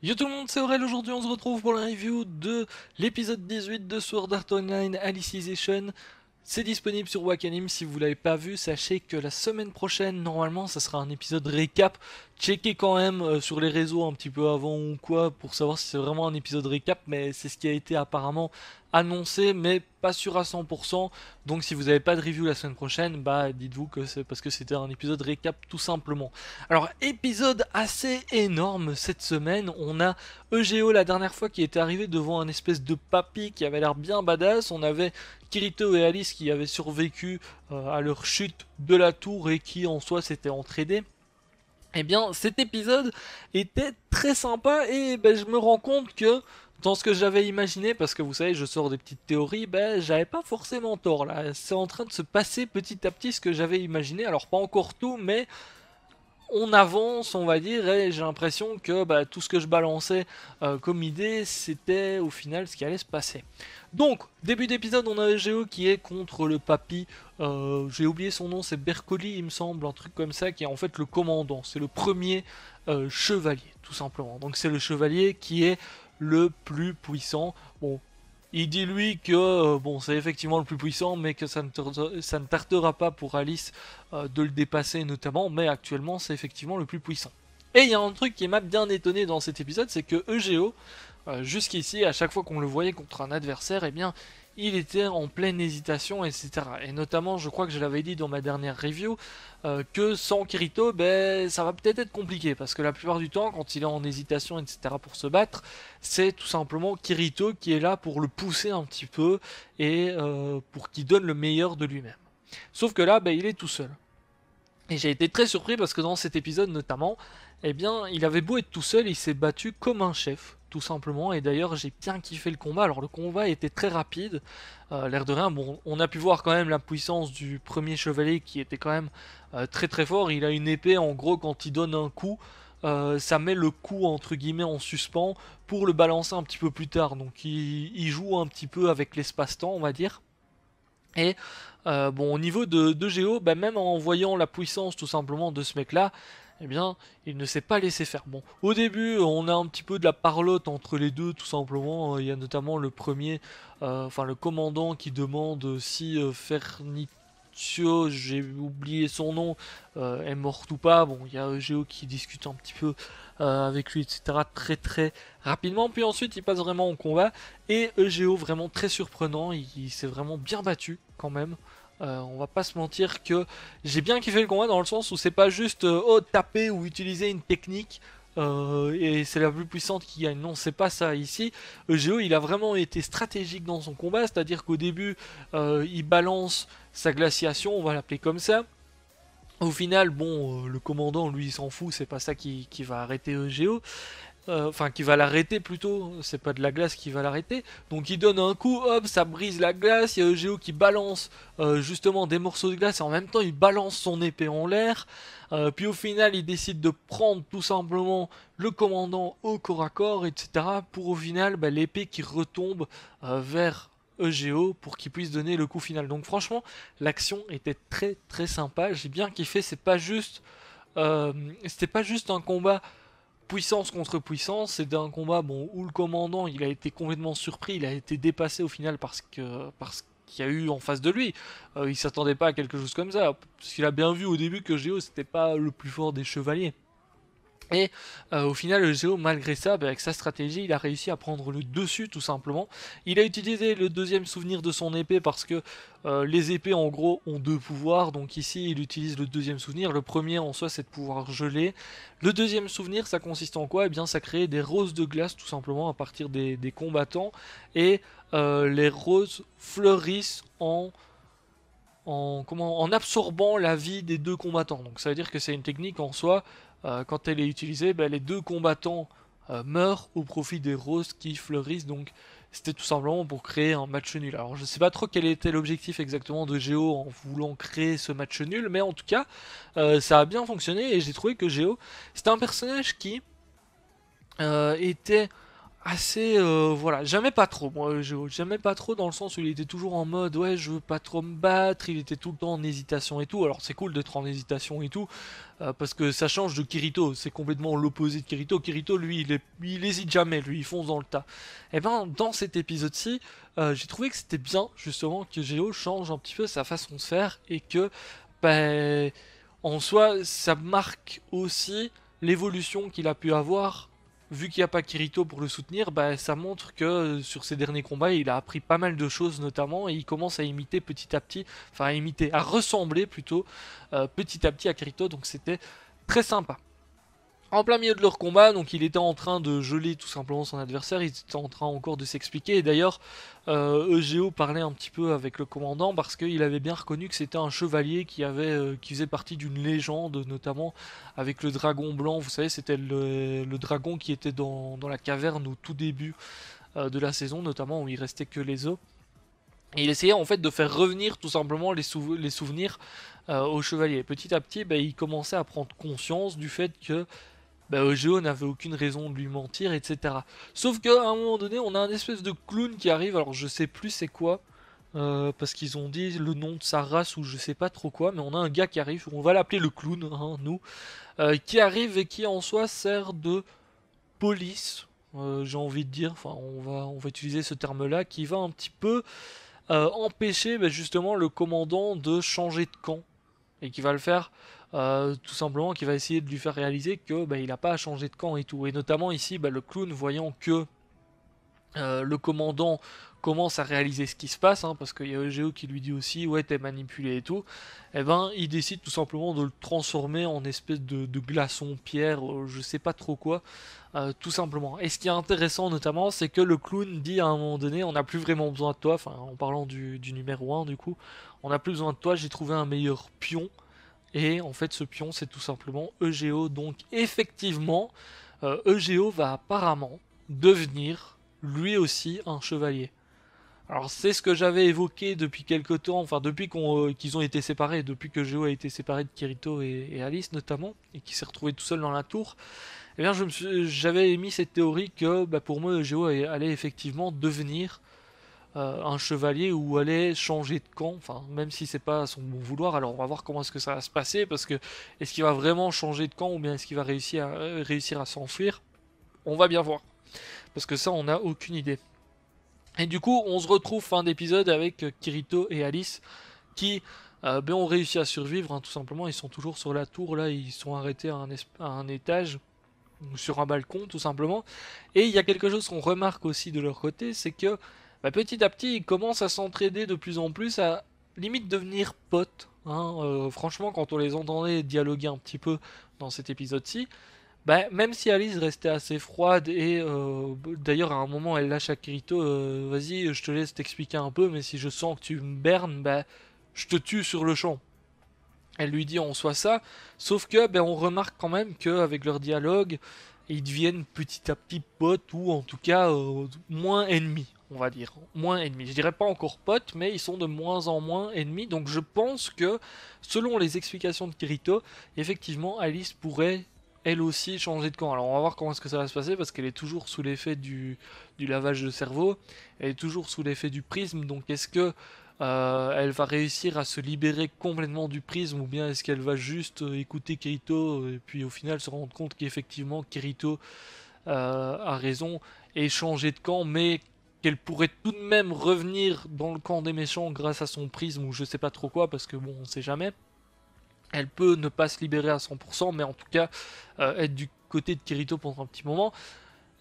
Yo tout le monde, c'est Aurel, aujourd'hui on se retrouve pour la review de l'épisode 18 de Sword Art Online Alicization. C'est disponible sur Wakanim, si vous l'avez pas vu, sachez que la semaine prochaine, normalement, ça sera un épisode récap. Checkez quand même sur les réseaux un petit peu avant ou quoi, pour savoir si c'est vraiment un épisode récap, mais c'est ce qui a été apparemment annoncé, mais pas sûr à 100%. Donc si vous n'avez pas de review la semaine prochaine, bah dites-vous que c'est parce que c'était un épisode récap tout simplement. Alors épisode assez énorme cette semaine, on a EGO la dernière fois qui était arrivé devant un espèce de papy qui avait l'air bien badass, on avait Kirito et Alice qui avaient survécu à leur chute de la tour et qui en soi s'étaient entraînés. Eh bien, cet épisode était très sympa et ben, je me rends compte que dans ce que j'avais imaginé, parce que vous savez, je sors des petites théories, ben, j'avais pas forcément tort là. C'est en train de se passer petit à petit ce que j'avais imaginé. Alors, pas encore tout, mais on avance, on va dire, et j'ai l'impression que bah, tout ce que je balançais comme idée, c'était au final ce qui allait se passer. Donc, début d'épisode, on a Géo qui est contre le papy. J'ai oublié son nom, c'est Bercoli, il me semble, un truc comme ça, qui est en fait le commandant. C'est le premier chevalier, tout simplement. Donc, c'est le chevalier qui est le plus puissant. Bon, il dit lui que bon, c'est effectivement le plus puissant, mais que ça ne tardera pas pour Alice de le dépasser notamment, mais actuellement c'est effectivement le plus puissant. Et il y a un truc qui m'a bien étonné dans cet épisode, c'est que EGO, jusqu'ici, à chaque fois qu'on le voyait contre un adversaire, eh bien, il était en pleine hésitation, etc. Et notamment, je crois que je l'avais dit dans ma dernière review, que sans Kirito, ben, ça va peut-être être compliqué, parce que la plupart du temps, quand il est en hésitation, etc. pour se battre, c'est tout simplement Kirito qui est là pour le pousser un petit peu, et pour qu'il donne le meilleur de lui-même. Sauf que là, ben, il est tout seul. Et j'ai été très surpris parce que dans cet épisode notamment, eh bien, il avait beau être tout seul, il s'est battu comme un chef, tout simplement. Et d'ailleurs, j'ai bien kiffé le combat. Alors le combat était très rapide, l'air de rien. Bon, on a pu voir quand même la puissance du premier chevalier qui était quand même très très fort. Il a une épée, en gros, quand il donne un coup, ça met le coup entre guillemets en suspens pour le balancer un petit peu plus tard. Donc il joue un petit peu avec l'espace-temps, on va dire. Et bon, au niveau de Géo, bah, même en voyant la puissance tout simplement de ce mec-là, eh bien, il ne s'est pas laissé faire. Bon, au début, on a un petit peu de la parlotte entre les deux, tout simplement. Il y a notamment le premier, enfin le commandant qui demande si Fernicio, j'ai oublié son nom, est mort ou pas. Bon, il y a Géo qui discute un petit peu avec lui, etc. très très rapidement. Puis ensuite, il passe vraiment au combat. Et EGO vraiment très surprenant, il s'est vraiment bien battu quand même. On va pas se mentir que j'ai bien kiffé le combat dans le sens où c'est pas juste oh taper ou utiliser une technique et c'est la plus puissante qui gagne. Non, c'est pas ça ici. EGO il a vraiment été stratégique dans son combat, c'est-à-dire qu'au début il balance sa glaciation, on va l'appeler comme ça. Au final, bon, le commandant lui il s'en fout, c'est pas ça qui va arrêter EGO enfin qui va l'arrêter plutôt, c'est pas de la glace qui va l'arrêter, donc il donne un coup, hop, ça brise la glace, il y a Géo qui balance justement des morceaux de glace et en même temps il balance son épée en l'air, puis au final il décide de prendre tout simplement le commandant au corps à corps, etc. pour au final bah, l'épée qui retombe vers EGO pour qu'il puisse donner le coup final. Donc franchement, l'action était très très sympa, j'ai bien kiffé, c'était pas juste un combat puissance contre puissance, c'est un combat bon, où le commandant il a été complètement surpris, il a été dépassé au final parce qu'il y a eu en face de lui. Il s'attendait pas à quelque chose comme ça, parce qu'il a bien vu au début que Géo c'était pas le plus fort des chevaliers. Et au final, le Géo, malgré ça, bah, avec sa stratégie, il a réussi à prendre le dessus tout simplement. Il a utilisé le deuxième souvenir de son épée parce que les épées en gros ont deux pouvoirs. Donc ici, il utilise le deuxième souvenir. Le premier en soi, c'est de pouvoir geler. Le deuxième souvenir, ça consiste en quoi? Eh bien, ça crée des roses de glace tout simplement à partir des combattants. Et les roses fleurissent en absorbant la vie des deux combattants. Donc ça veut dire que c'est une technique en soi, quand elle est utilisée, ben, les deux combattants meurent au profit des roses qui fleurissent. Donc c'était tout simplement pour créer un match nul. Alors je sais pas trop quel était l'objectif exactement de Géo en voulant créer ce match nul, mais en tout cas ça a bien fonctionné et j'ai trouvé que Géo c'était un personnage qui était assez voilà, j'aimais pas trop moi j'aimais pas trop dans le sens où il était toujours en mode ouais je veux pas trop me battre, il était tout le temps en hésitation et tout. Alors c'est cool d'être en hésitation et tout parce que ça change de Kirito, c'est complètement l'opposé de Kirito. Kirito lui il hésite jamais, lui il fonce dans le tas. Et ben dans cet épisode-ci j'ai trouvé que c'était bien justement que Geo change un petit peu sa façon de faire et que ben, en soi ça marque aussi l'évolution qu'il a pu avoir. Vu qu'il n'y a pas Kirito pour le soutenir, bah, ça montre que sur ses derniers combats, il a appris pas mal de choses notamment, et il commence à imiter petit à petit, enfin à imiter, à ressembler plutôt petit à petit à Kirito, donc c'était très sympa. En plein milieu de leur combat, donc il était en train de geler tout simplement son adversaire, il était en train encore de s'expliquer, et d'ailleurs Eugeo parlait un petit peu avec le commandant parce qu'il avait bien reconnu que c'était un chevalier qui faisait partie d'une légende, notamment avec le dragon blanc, vous savez c'était le dragon qui était dans la caverne au tout début de la saison, notamment où il restait que les os. Et il essayait en fait de faire revenir tout simplement les souvenirs au chevalier. Petit à petit, bah, il commençait à prendre conscience du fait que bah, Géo n'avait aucune raison de lui mentir, etc. Sauf qu'à un moment donné, on a un espèce de clown qui arrive, alors je sais plus c'est quoi, parce qu'ils ont dit le nom de sa race ou je sais pas trop quoi, mais on a un gars qui arrive, on va l'appeler le clown, hein, nous, qui arrive et qui en soi sert de police, j'ai envie de dire, enfin on va utiliser ce terme-là, qui va un petit peu empêcher bah, justement le commandant de changer de camp et qui va le faire tout simplement, qui va essayer de lui faire réaliser que bah, il n'a pas à changer de camp et tout. Et notamment ici, bah, le clown voyant que le commandant commence à réaliser ce qui se passe, hein, parce qu'il y a Eugeo qui lui dit aussi ouais t'es manipulé et tout, et ben il décide tout simplement de le transformer en espèce de glaçon pierre, je sais pas trop quoi, tout simplement. Et ce qui est intéressant notamment, c'est que le clown dit à un moment donné on n'a plus vraiment besoin de toi, enfin en parlant du numéro 1 du coup, on n'a plus besoin de toi, j'ai trouvé un meilleur pion. Et en fait, ce pion, c'est tout simplement Eugeo. Donc, effectivement, Eugeo va apparemment devenir lui aussi un chevalier. Alors, c'est ce que j'avais évoqué depuis quelques temps, enfin, depuis qu'ils ont été séparés, depuis que Geo a été séparé de Kirito et Alice notamment, et qu'il s'est retrouvé tout seul dans la tour. Eh bien, j'avais émis cette théorie que bah, pour moi, Geo allait effectivement devenir un chevalier ou aller changer de camp, enfin même si c'est pas son bon vouloir. Alors on va voir comment est-ce que ça va se passer, parce que est-ce qu'il va vraiment changer de camp ou bien est-ce qu'il va réussir à s'enfuir. On va bien voir, parce que ça on n'a aucune idée. Et du coup on se retrouve fin d'épisode avec Kirito et Alice qui ben, ont réussi à survivre, hein, tout simplement. Ils sont toujours sur la tour là, ils sont arrêtés à un étage sur un balcon tout simplement. Et il y a quelque chose qu'on remarque aussi de leur côté, c'est que bah, petit à petit ils commencent à s'entraider de plus en plus, à limite devenir potes, hein. Franchement quand on les entendait dialoguer un petit peu dans cet épisode-ci, bah, même si Alice restait assez froide et d'ailleurs à un moment elle lâche à Kirito, vas-y je te laisse t'expliquer un peu, mais si je sens que tu me bernes, bah, je te tue sur le champ. Elle lui dit en soi ça, sauf que ben, on remarque quand même qu'avec leur dialogue, ils deviennent petit à petit potes ou en tout cas moins ennemis, on va dire. Moins ennemis. Je dirais pas encore potes, mais ils sont de moins en moins ennemis. Donc je pense que, selon les explications de Kirito, effectivement Alice pourrait elle aussi changer de camp. Alors on va voir comment est-ce que ça va se passer parce qu'elle est toujours sous l'effet du lavage de cerveau, elle est toujours sous l'effet du prisme, donc est-ce que elle va réussir à se libérer complètement du prisme ou bien est-ce qu'elle va juste écouter Kirito et puis au final se rendre compte qu'effectivement Kirito a raison et changer de camp, mais qu'elle pourrait tout de même revenir dans le camp des méchants grâce à son prisme ou je sais pas trop quoi, parce que bon on sait jamais. Elle peut ne pas se libérer à 100%, mais en tout cas être du côté de Kirito pendant un petit moment.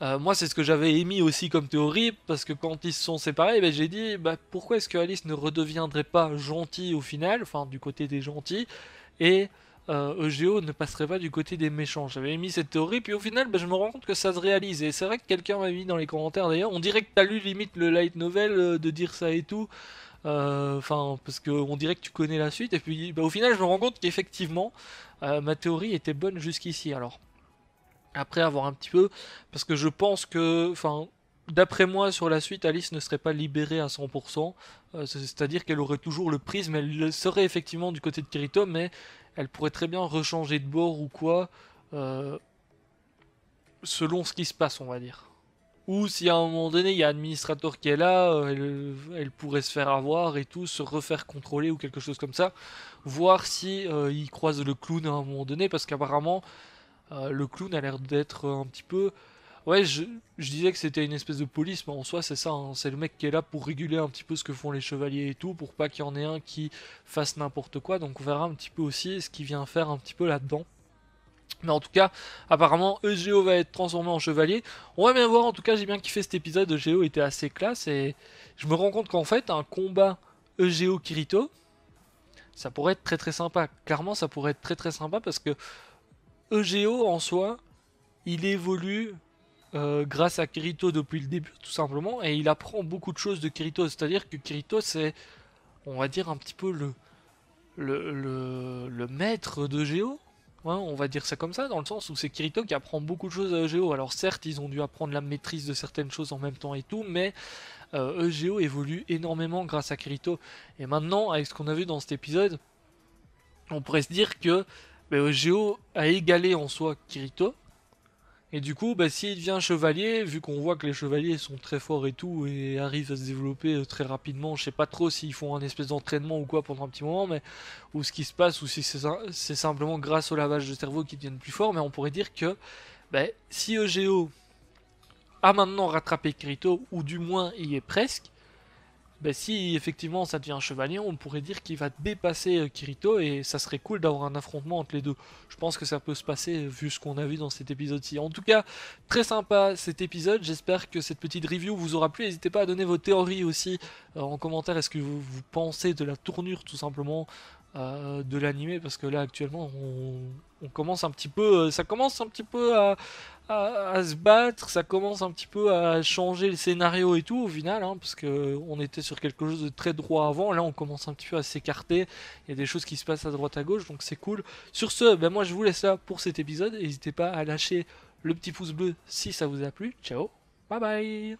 Moi, c'est ce que j'avais émis aussi comme théorie, parce que quand ils se sont séparés, ben, j'ai dit pourquoi est-ce que Alice ne redeviendrait pas gentille au final, enfin du côté des gentils, et Eugeo ne passerait pas du côté des méchants. J'avais émis cette théorie, puis au final, ben, je me rends compte que ça se réalise. Et c'est vrai que quelqu'un m'a mis dans les commentaires d'ailleurs, on dirait que t'as lu limite le light novel de dire ça et tout. Enfin, parce qu'on dirait que tu connais la suite, et puis ben, au final, je me rends compte qu'effectivement, ma théorie était bonne jusqu'ici. Alors. Après avoir un petit peu, parce que je pense que, enfin, d'après moi, sur la suite, Alice ne serait pas libérée à 100%, c'est-à-dire qu'elle aurait toujours le prisme, elle serait effectivement du côté de Kirito, mais elle pourrait très bien rechanger de bord ou quoi, euh, selon ce qui se passe, on va dire. ou si à un moment donné il y a un administrateur qui est là, elle pourrait se faire avoir et tout, se refaire contrôler ou quelque chose comme ça, voir si il croise le clown à un moment donné, parce qu'apparemment le clown a l'air d'être un petit peu... Ouais, je disais que c'était une espèce de police, mais en soi c'est ça, hein, c'est le mec qui est là pour réguler un petit peu ce que font les chevaliers et tout, pour pas qu'il y en ait un qui fasse n'importe quoi, donc on verra un petit peu aussi ce qu'il vient faire un petit peu là-dedans. Mais en tout cas, apparemment, Egeo va être transformé en chevalier. On va bien voir, en tout cas, j'ai bien kiffé cet épisode. Egeo était assez classe et je me rends compte qu'en fait, un combat Egeo-Kirito, ça pourrait être très très sympa. Clairement, ça pourrait être très très sympa parce que Egeo en soi, il évolue grâce à Kirito depuis le début, tout simplement, et il apprend beaucoup de choses de Kirito. C'est-à-dire que Kirito, c'est, on va dire, un petit peu le maître de Géo. Ouais, on va dire ça comme ça, dans le sens où c'est Kirito qui apprend beaucoup de choses à Egeo. Alors certes, ils ont dû apprendre la maîtrise de certaines choses en même temps et tout, mais Egeo évolue énormément grâce à Kirito. Et maintenant, avec ce qu'on a vu dans cet épisode, on pourrait se dire que Egeo a égalé en soi Kirito, et du coup, s'il devient chevalier, vu qu'on voit que les chevaliers sont très forts et tout, et arrivent à se développer très rapidement, je sais pas trop s'ils font un espèce d'entraînement ou quoi pendant un petit moment, mais ou ce qui se passe, ou si c'est simplement grâce au lavage de cerveau qu'ils deviennent plus forts, mais on pourrait dire que si Egeo a maintenant rattrapé Kirito, ou du moins y est presque, si effectivement ça devient un chevalier, on pourrait dire qu'il va dépasser Kirito et ça serait cool d'avoir un affrontement entre les deux. Je pense que ça peut se passer vu ce qu'on a vu dans cet épisode-ci. En tout cas, très sympa cet épisode. J'espère que cette petite review vous aura plu. N'hésitez pas à donner vos théories aussi en commentaire. Est-ce que vous pensez de la tournure tout simplement de l'animé, parce que là actuellement on commence un petit peu, ça commence un petit peu à se battre, ça commence un petit peu à changer le scénario et tout au final, hein, parce que on était sur quelque chose de très droit avant, là on commence un petit peu à s'écarter, il y a des choses qui se passent à droite à gauche, donc c'est cool. Sur ce, moi je vous laisse là pour cet épisode, n'hésitez pas à lâcher le petit pouce bleu si ça vous a plu, ciao, bye bye.